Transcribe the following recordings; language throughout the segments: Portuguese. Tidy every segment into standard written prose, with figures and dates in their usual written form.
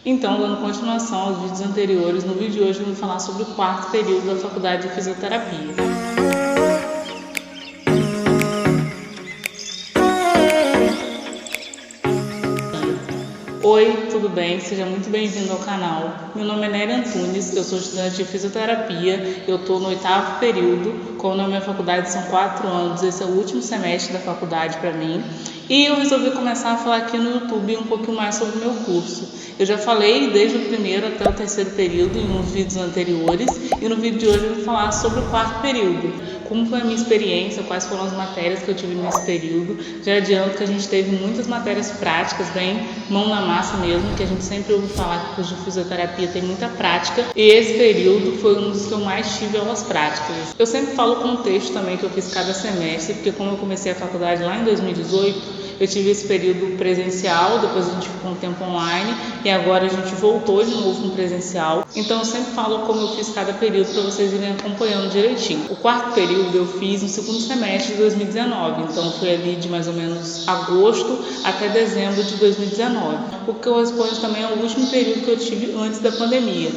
Então, dando continuação aos vídeos anteriores, no vídeo de hoje eu vou falar sobre o quarto período da Faculdade de Fisioterapia. Oi, tudo bem? Seja muito bem-vindo ao canal. Meu nome é Nery Antunes, eu sou estudante de fisioterapia, eu estou no 8º período, como na minha faculdade são 4 anos, esse é o último semestre da faculdade para mim. E eu resolvi começar a falar aqui no YouTube um pouquinho mais sobre o meu curso. Eu já falei desde o 1º até o 3º período em uns vídeos anteriores, e no vídeo de hoje eu vou falar sobre o 4º período. Como foi a minha experiência, quais foram as matérias que eu tive nesse período. Já adianto que a gente teve muitas matérias práticas, bem mão na massa mesmo, que a gente sempre ouve falar que o curso de fisioterapia tem muita prática, e esse período foi um dos que eu mais tive aulas práticas. Eu sempre falo o contexto também que eu fiz cada semestre, porque como eu comecei a faculdade lá em 2018, eu tive esse período presencial, depois a gente ficou um tempo online e agora a gente voltou de novo no presencial. Então eu sempre falo como eu fiz cada período para vocês irem acompanhando direitinho. O 4º período eu fiz no 2º semestre de 2019, então foi ali de mais ou menos agosto até dezembro de 2019, o que corresponde também ao último período que eu tive antes da pandemia.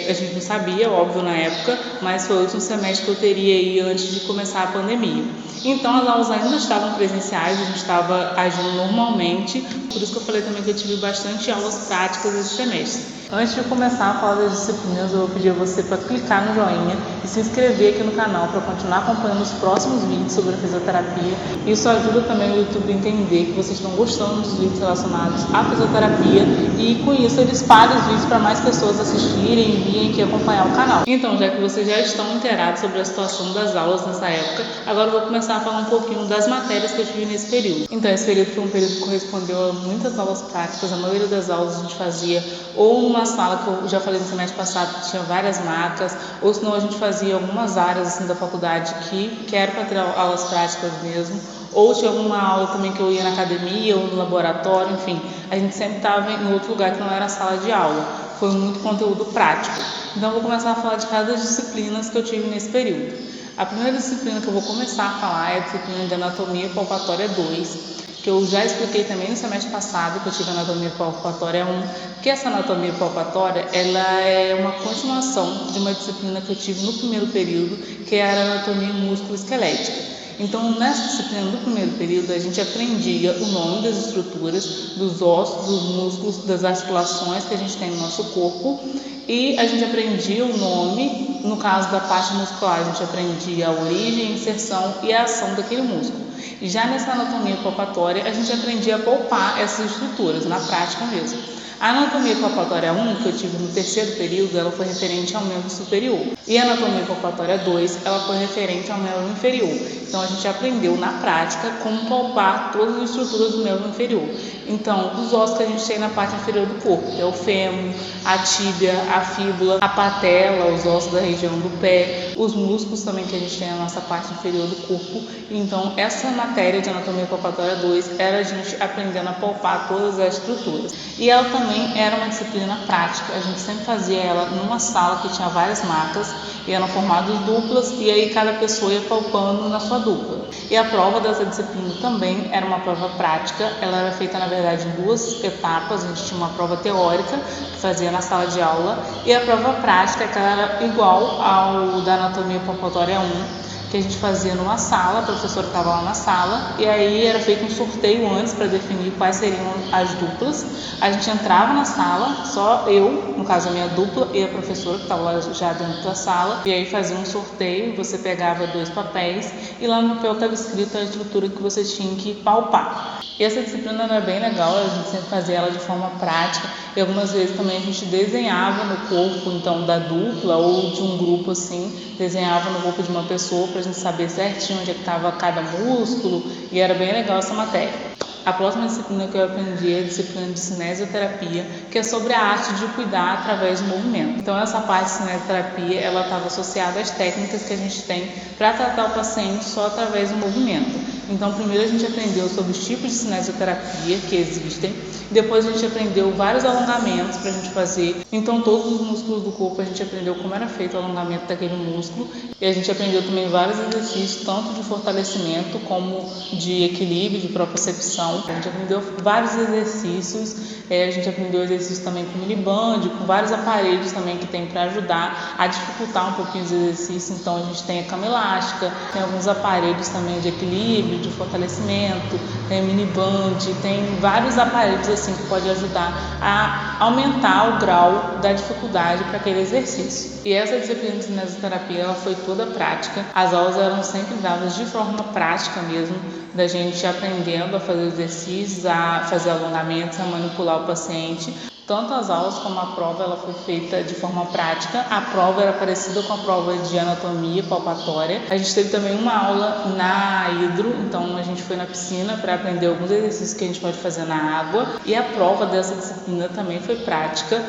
A gente não sabia, óbvio, na época, mas foi o último semestre que eu teria aí antes de começar a pandemia. Então as aulas ainda estavam presenciais, a gente estava agindo normalmente, por isso que eu falei também que eu tive bastante aulas práticas esse semestre. Antes de começar a falar das disciplinas, eu vou pedir a você para clicar no joinha e se inscrever aqui no canal para continuar acompanhando os próximos vídeos sobre a fisioterapia. Isso ajuda também o YouTube a entender que vocês estão gostando dos vídeos relacionados à fisioterapia e com isso ele espalha os vídeos para mais pessoas assistirem e virem aqui acompanhar o canal. Então, já que vocês já estão inteirados sobre a situação das aulas nessa época, agora eu vou começar a falar um pouquinho das matérias que eu tive nesse período. Então, esse período foi um período que correspondeu a muitas aulas práticas. A maioria das aulas a gente fazia ou numa sala que eu já falei no semestre passado que tinha várias macas, ou senão a gente fazia algumas áreas assim da faculdade que era para ter aulas práticas mesmo, ou tinha alguma aula também que eu ia na academia ou no laboratório, enfim, a gente sempre estava em outro lugar que não era a sala de aula. Foi muito conteúdo prático. Então eu vou começar a falar de cada das disciplinas que eu tive nesse período. A primeira disciplina que eu vou começar a falar é a disciplina de Anatomia Palpatória 2, que eu já expliquei também no semestre passado, que eu tive Anatomia Palpatória 1, que essa Anatomia Palpatória ela é uma continuação de uma disciplina que eu tive no 1º período, que era a Anatomia Músculo-Esquelética. Então, nessa disciplina do 1º período, a gente aprendia o nome das estruturas, dos ossos, dos músculos, das articulações que a gente tem no nosso corpo, e a gente aprendia o nome, no caso da parte muscular, a gente aprendia a origem, a inserção e a ação daquele músculo. E já nessa anatomia palpatória, a gente aprendia a palpar essas estruturas, na prática mesmo. A anatomia palpatória 1, que eu tive no 3º período, ela foi referente ao membro superior. E a anatomia palpatória 2, ela foi referente ao membro inferior. Então, a gente aprendeu na prática como palpar todas as estruturas do membro inferior. Então, dos ossos que a gente tem na parte inferior do corpo, que é o fêmur, a tíbia, a fíbula, a patela, os ossos da região do pé, os músculos também que a gente tem na nossa parte inferior do corpo. Então, essa matéria de anatomia palpatória 2 era a gente aprendendo a palpar todas as estruturas. E ela também era uma disciplina prática, a gente sempre fazia ela numa sala que tinha várias macas, e eram formadas duplas, e aí cada pessoa ia palpando na sua dupla. E a prova dessa disciplina também era uma prova prática, ela era feita na verdade em 2 etapas. A gente tinha uma prova teórica que fazia na sala de aula, e a prova prática que era igual ao da anatomia palpatória 1, que a gente fazia numa sala, a professora estava lá na sala, e aí era feito um sorteio antes para definir quais seriam as duplas. A gente entrava na sala, só eu, no caso a minha dupla, e a professora que estava lá já dentro da sala, e aí fazia um sorteio, você pegava 2 papéis, e lá no papel estava escrita a estrutura que você tinha que palpar. E essa disciplina era bem legal, a gente sempre fazia ela de forma prática, e algumas vezes também a gente desenhava no corpo, então, da dupla ou de um grupo assim, desenhava no corpo de uma pessoa para a gente saber certinho onde é que estava cada músculo, e era bem legal essa matéria. A próxima disciplina que eu aprendi é a disciplina de cinesioterapia, que é sobre a arte de cuidar através do movimento. Então, essa parte de cinesioterapia, ela estava associada às técnicas que a gente tem para tratar o paciente só através do movimento. Então, primeiro a gente aprendeu sobre os tipos de cinesioterapia que existem, Depois a gente aprendeu vários alongamentos para a gente fazer. Então todos os músculos do corpo a gente aprendeu como era feito o alongamento daquele músculo. E a gente aprendeu também vários exercícios, tanto de fortalecimento como de equilíbrio, de propriocepção. A gente aprendeu vários exercícios. A gente aprendeu exercícios também com miniband, com vários aparelhos também que tem para ajudar a dificultar um pouquinho os exercícios. Então a gente tem a cama elástica, tem alguns aparelhos também de equilíbrio, de fortalecimento, tem a miniband, tem vários aparelhos assim que pode ajudar a aumentar o grau da dificuldade para aquele exercício. E essa disciplina de cinesioterapia ela foi toda prática. As aulas eram sempre dadas de forma prática mesmo, da gente aprendendo a fazer exercícios, a fazer alongamentos, a manipular o paciente. Tanto as aulas como a prova ela foi feita de forma prática. A prova era parecida com a prova de anatomia palpatória. A gente teve também uma aula na hidro, então a gente foi na piscina para aprender alguns exercícios que a gente pode fazer na água. E a prova dessa disciplina também foi prática.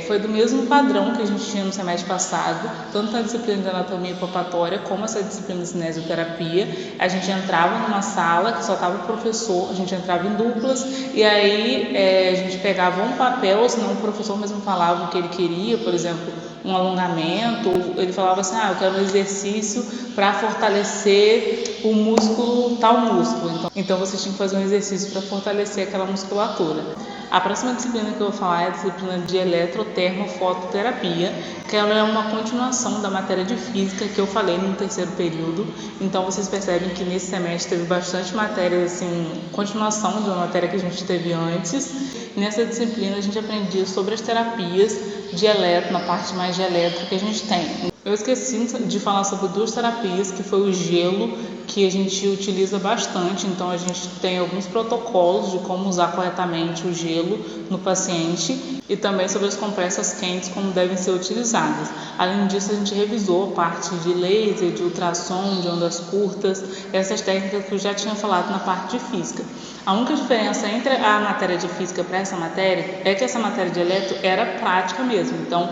Foi do mesmo padrão que a gente tinha no semestre passado, tanto na disciplina de anatomia palpatória como essa disciplina de cinesioterapia. A gente entrava numa sala que só estava o professor, a gente entrava em duplas e aí a gente pegava um papel, ou senão o professor mesmo falava o que ele queria, por exemplo, um alongamento, ele falava assim, eu quero um exercício para fortalecer o músculo, tal músculo. Então você tinha que fazer um exercício para fortalecer aquela musculatura. A próxima disciplina que eu vou falar é a disciplina de eletrotermofototerapia, que ela é uma continuação da matéria de física que eu falei no terceiro período. Então vocês percebem que nesse semestre teve bastante matérias, assim, continuação de uma matéria que a gente teve antes. Nessa disciplina a gente aprendia sobre as terapias de eletro, na parte mais de eletro que a gente tem. Eu esqueci de falar sobre duas terapias, que foi o gelo, que a gente utiliza bastante. Então a gente tem alguns protocolos de como usar corretamente o gelo no paciente e também sobre as compressas quentes, como devem ser utilizadas. Além disso, a gente revisou a parte de laser, de ultrassom, de ondas curtas, essas técnicas que eu já tinha falado na parte de física. A única diferença entre a matéria de física para essa matéria é que essa matéria de eletro era prática mesmo. Então,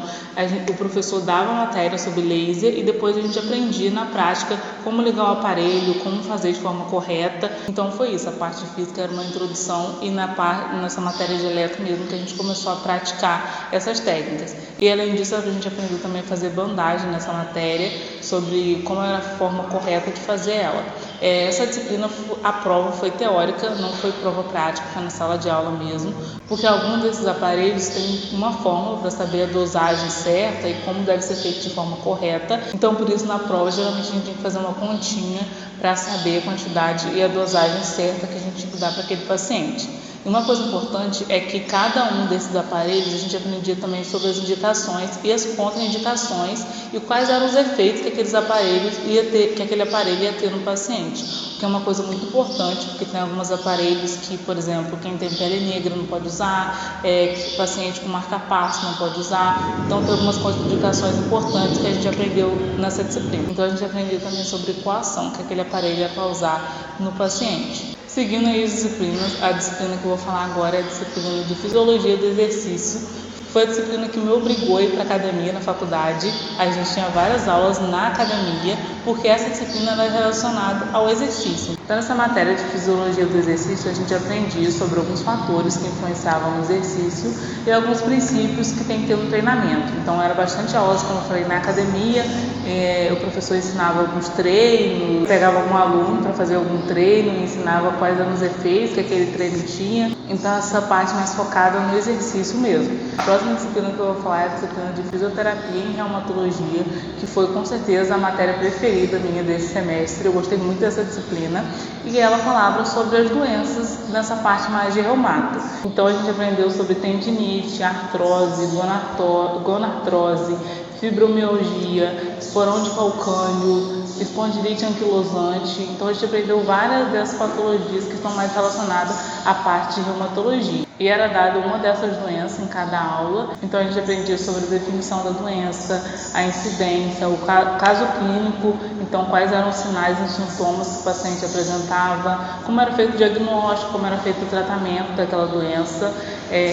o professor dava a matéria sobre laser e depois a gente aprendia na prática como ligar o aparelho, como fazer de forma correta. Então, foi isso. A parte de física era uma introdução e nessa matéria de eletro mesmo que a gente começou a praticar essas técnicas. E, além disso, a gente aprendeu também a fazer bandagem nessa matéria, sobre como era a forma correta de fazer ela. Essa disciplina, a prova foi teórica, não foi prova prática, foi na sala de aula mesmo, porque alguns desses aparelhos têm uma fórmula para saber a dosagem certa e como deve ser feito de forma correta. Então, por isso, na prova, geralmente a gente tem que fazer uma continha para saber a quantidade e a dosagem certa que a gente tem que dar para aquele paciente. E uma coisa importante é que cada um desses aparelhos a gente aprendia também sobre as indicações e as contraindicações e quais eram os efeitos que aquele aparelho ia ter no paciente, que é uma coisa muito importante, porque tem alguns aparelhos que, por exemplo, quem tem pele negra não pode usar, paciente com marca-passo não pode usar. Então tem algumas contraindicações importantes que a gente aprendeu nessa disciplina. Então a gente aprendeu também sobre qual ação que aquele aparelho ia causar no paciente. Seguindo aí as disciplinas, a disciplina que eu vou falar agora é a disciplina de fisiologia do exercício. Foi a disciplina que me obrigou a ir para a academia na faculdade. A gente tinha várias aulas na academia, porque essa disciplina era relacionada ao exercício. Então, nessa matéria de fisiologia do exercício, a gente aprendia sobre alguns fatores que influenciavam no exercício e alguns princípios que tem que ter no treinamento. Então, era bastante aulas, como eu falei, na academia. O professor ensinava alguns treinos, pegava algum aluno para fazer algum treino e ensinava quais eram os efeitos que aquele treino tinha. Então, essa parte mais focada no exercício mesmo. A próxima disciplina que eu vou falar é a disciplina de fisioterapia em reumatologia, que foi com certeza a matéria preferida minha desse semestre. Eu gostei muito dessa disciplina e ela falava sobre as doenças nessa parte mais de reumato. Então, a gente aprendeu sobre tendinite, artrose, gonartrose, fibromialgia, esporão de calcânio, espondilite anquilosante. Então a gente aprendeu várias dessas patologias que estão mais relacionadas à parte de reumatologia. E era dada uma dessas doenças em cada aula. Então a gente aprendia sobre a definição da doença, a incidência, o caso clínico, então quais eram os sinais e sintomas que o paciente apresentava, como era feito o diagnóstico, como era feito o tratamento daquela doença.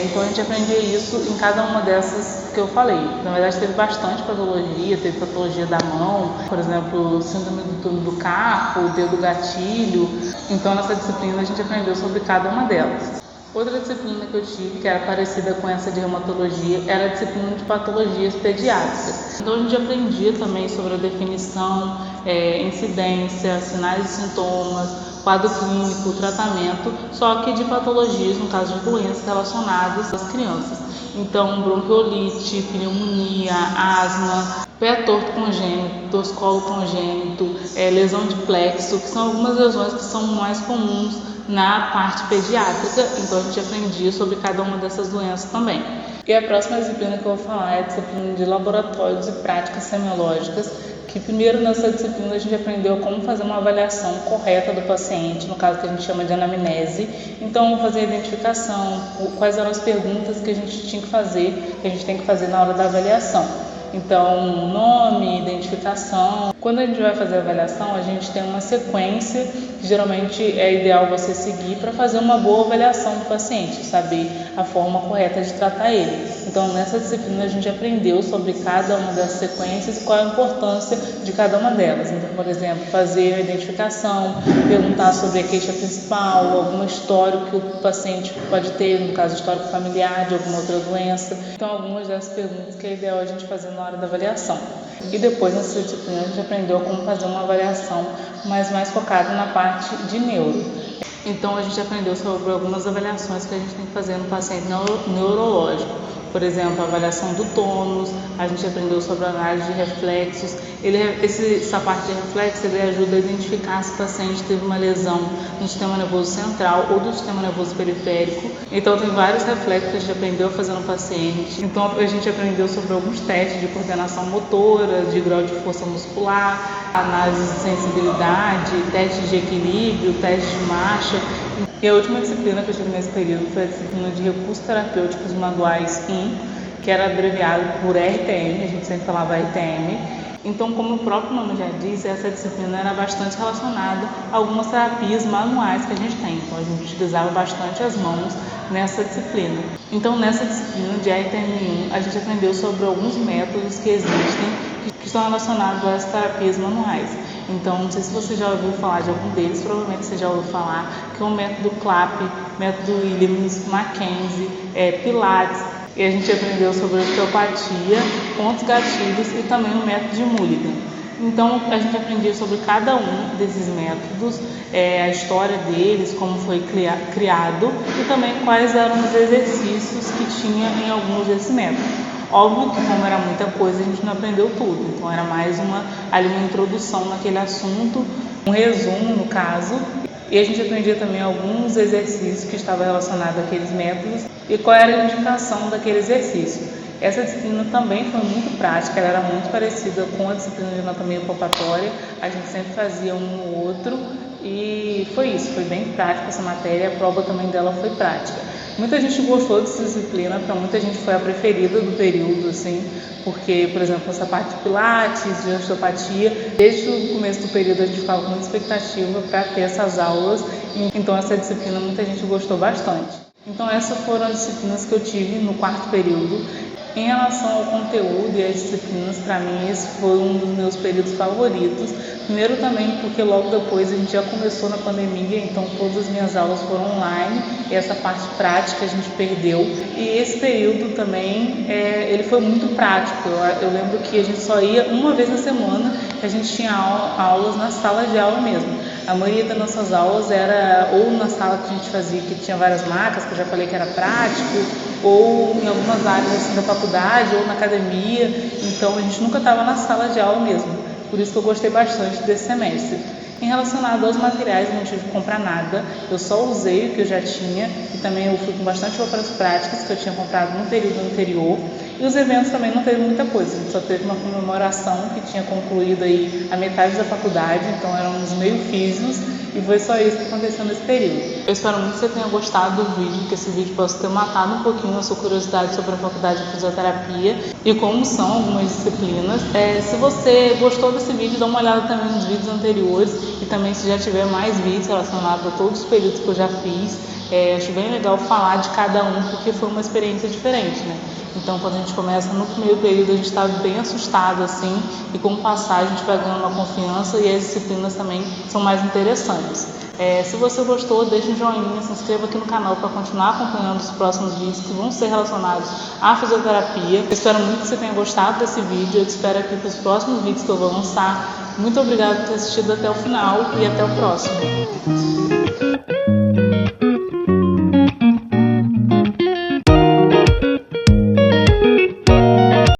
Então a gente aprendia isso em cada uma dessas que eu falei. Na verdade teve bastante patologia, teve patologia da mão, por exemplo, síndrome do túnel do carpo, dedo gatilho. Então nessa disciplina a gente aprendeu sobre cada uma delas. Outra disciplina que eu tive, que era parecida com essa de reumatologia, era a disciplina de patologias pediátricas. Então a gente aprendia também sobre a definição, incidência, sinais e sintomas, quadro clínico, tratamento, só que de patologias, no caso de doenças relacionadas às crianças. Então, bronquiolite, pneumonia, asma, pé torto congênito, torcicolo congênito, lesão de plexo, que são algumas lesões que são mais comuns na parte pediátrica, então a gente aprendia sobre cada uma dessas doenças também. E a próxima disciplina que eu vou falar é a disciplina de laboratórios e práticas semiológicas, que primeiro nessa disciplina a gente aprendeu como fazer uma avaliação correta do paciente, no caso que a gente chama de anamnese. Então, fazer a identificação, quais eram as perguntas que a gente tinha que fazer, que a gente tem que fazer na hora da avaliação. Então, nome, identificação. Quando a gente vai fazer a avaliação, a gente tem uma sequência que geralmente é ideal você seguir para fazer uma boa avaliação do paciente, saber a forma correta de tratar ele. Então, nessa disciplina a gente aprendeu sobre cada uma das sequências e qual a importância de cada uma delas. Então, por exemplo, fazer a identificação, perguntar sobre a queixa principal, alguma história que o paciente pode ter, no caso histórico familiar de alguma outra doença. Então, algumas dessas perguntas que é ideal a gente fazer na hora da avaliação. E depois, nessa disciplina, a gente aprendeu como fazer uma avaliação mais focada na parte de neuro. Então, a gente aprendeu sobre algumas avaliações que a gente tem que fazer no paciente neurológico. Por exemplo, a avaliação do tônus, a gente aprendeu sobre a análise de reflexos. Essa parte de reflexo ele ajuda a identificar se o paciente teve uma lesão no sistema nervoso central ou do sistema nervoso periférico. Então, tem vários reflexos que a gente aprendeu a fazer no paciente. Então, a gente aprendeu sobre alguns testes de coordenação motora, de grau de força muscular, análise de sensibilidade, testes de equilíbrio, testes de marcha. E a última disciplina que eu tive nesse período foi a disciplina de recursos terapêuticos manuais 1, que era abreviado por RTM, a gente sempre falava RTM. Então, como o próprio nome já diz, essa disciplina era bastante relacionada a algumas terapias manuais que a gente tem. Então, a gente utilizava bastante as mãos nessa disciplina. Então, nessa disciplina de RTM1, a gente aprendeu sobre alguns métodos que existem que estão relacionados às terapias manuais. Então, não sei se você já ouviu falar de algum deles, provavelmente você já ouviu falar, que é o método CLAP, método Williams, Mackenzie, Pilates, e a gente aprendeu sobre osteopatia, pontos gatilhos e também o método de Mulligan. Então, a gente aprendia sobre cada um desses métodos, a história deles, como foi criado e também quais eram os exercícios que tinha em alguns desses métodos. Óbvio que, como era muita coisa, a gente não aprendeu tudo, então era mais uma introdução naquele assunto, um resumo no caso, e a gente aprendia também alguns exercícios que estavam relacionados àqueles métodos e qual era a indicação daquele exercício. Essa disciplina também foi muito prática, ela era muito parecida com a disciplina de anatomia palpatória, a gente sempre fazia um ou outro e foi isso, foi bem prática essa matéria, a prova também dela foi prática. Muita gente gostou dessa disciplina, para muita gente foi a preferida do período, assim, porque, por exemplo, essa parte de pilates, de osteopatia, desde o começo do período a gente ficava com muita expectativa para ter essas aulas, então essa disciplina muita gente gostou bastante. Então essas foram as disciplinas que eu tive no quarto período. Em relação ao conteúdo e às disciplinas, para mim esse foi um dos meus períodos favoritos. Primeiro também porque logo depois a gente já começou na pandemia, então todas as minhas aulas foram online e essa parte prática a gente perdeu. E esse período também, ele foi muito prático. Eu lembro que a gente só ia uma vez na semana, que a gente tinha aulas na sala de aula mesmo. A maioria das nossas aulas era ou na sala que a gente fazia, que tinha várias macas, que eu já falei que era prático, ou em algumas áreas assim, da faculdade, ou na academia. Então a gente nunca estava na sala de aula mesmo. Por isso que eu gostei bastante desse semestre. Em relacionado aos materiais, eu não tive que comprar nada, eu só usei o que eu já tinha e também eu fui com bastante roupas práticas que eu tinha comprado no período anterior. E os eventos também não teve muita coisa, a gente só teve uma comemoração que tinha concluído aí a metade da faculdade, então eram uns meio físicos e foi só isso que aconteceu nesse período. Eu espero muito que você tenha gostado do vídeo, que esse vídeo possa ter matado um pouquinho a sua curiosidade sobre a faculdade de fisioterapia e como são algumas disciplinas. Se você gostou desse vídeo, dá uma olhada também nos vídeos anteriores e também se já tiver mais vídeos relacionados a todos os períodos que eu já fiz. Acho bem legal falar de cada um porque foi uma experiência diferente, né? Então, quando a gente começa no primeiro período, a gente está bem assustado, assim, e com o passar a gente vai ganhando uma confiança e as disciplinas também são mais interessantes. Se você gostou, deixe um joinha, se inscreva aqui no canal para continuar acompanhando os próximos vídeos que vão ser relacionados à fisioterapia. Eu espero muito que você tenha gostado desse vídeo, eu te espero aqui para os próximos vídeos que eu vou lançar. Muito obrigada por ter assistido até o final e até o próximo.